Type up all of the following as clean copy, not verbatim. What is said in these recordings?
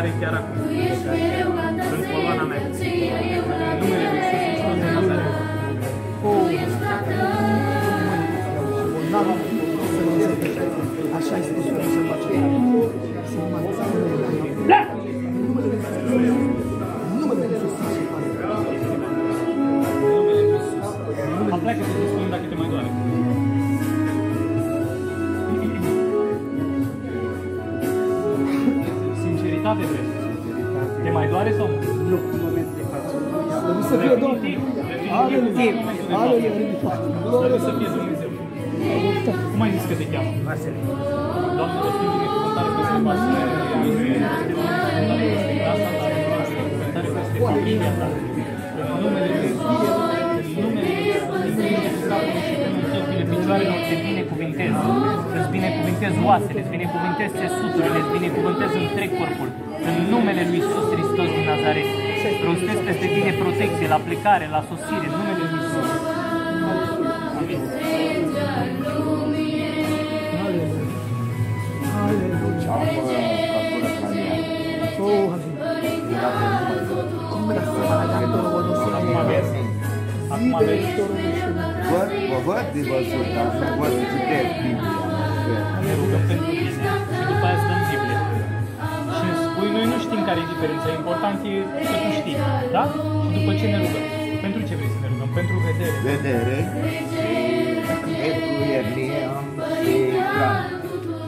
vindecare chiar acum. Sunt coloana mea. În numele Lui Iisus Hristos de Nazaret. Așa ai spus că să face. Să mă numele Lui Iisus. Pleacă să te spun dacă te mai doare. Sinceritate vrei? Te mai doare sau nu? Nu, în momentul de față. Trebuie să fie Domnul. Aleluia! Aleluia! Trebuie să fie Dumnezeu. Cum ai zis că te cheamă? Marcel. Doamne, vă spun binecuvântare peste Marcel. Binecuvântare peste casa ta. Binecuvântare peste familia ta. În numele Lui Iisus. În numele Lui picioarelor te binecuvintez, îți binecuvintez oasele, îți binecuvintez țesuturile, îți binecuvintez întreg corpul. În numele Lui Iisus Hristos din Nazaret, rostesc peste tine protecție la plecare, la sosire, în numele Lui Iisus. Amin. Acum aveți. Văd de văzut, dar nu văd de citesc Biblia. Ne rugăm pentru tine și după aia îți dăm Biblie. Și îmi spui, noi nu știm care e diferența, important e că tu știi, da? Și după ce ne rugăm? Pentru ce vrei să ne rugăm? Pentru vedere. Vedere și pentru hernie și cran.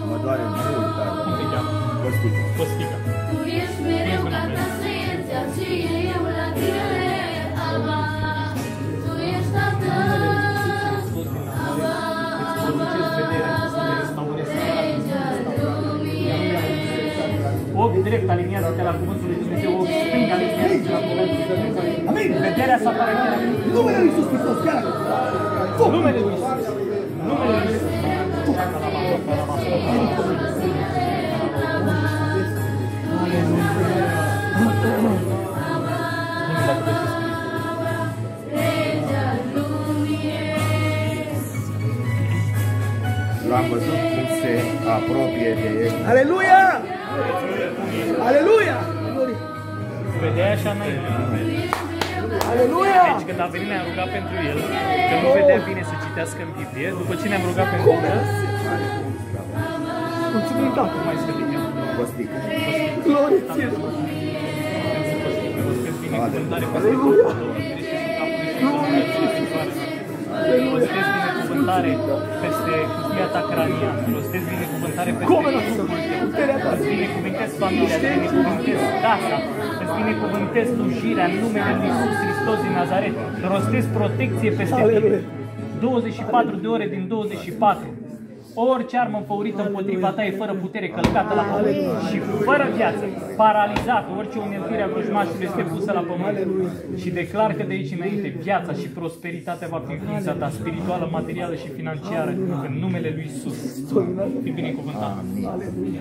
Mă doare mult, dar... Cum te cheamă? Costică. Costică. Spune cu numele. Ochi drept, aliniază-te la cuvântul lui Dumnezeu, ochi stâng, aliniază-te la cuvântul lui Dumnezeu. Amin! Vederea să apară chiar acum. Numele Lui Iisus Hristos, chiar acum. Numele Lui Iisus. Numele Lui Iisus. Eu am văzut cum se apropie de el. Aleluia! Aleluia! Vedeai așa înainte. Aleluia! Deci când a venit ne-am rugat pentru el, că nu vedea bine să citească în Biblie, după ce ne-am rugat pentru el, Mulțumitate! mai scădem. Costică. Glorie ție! Binecuvântare peste corpul lor. Rostesc binecuvântare peste cutia ta craniană. Rostesc binecuvântare peste corpul tău. Îți binecuvântez familia, îți binecuvântez casa, îți binecuvântez slujirea în numele Lui Iisus Hristos din Nazaret. Rostesc protecție peste tine. 24 de ore din 24. Orice armă înfăurită împotriva ta e fără putere, călcată la pământ și fără viață, paralizată. Orice uneltire a vrăjmașului este pusă la pământ. Și declar că de aici înainte viața și prosperitatea va fi viața ta spirituală, materială și financiară în numele Lui Iisus. Fii binecuvântat. Amin.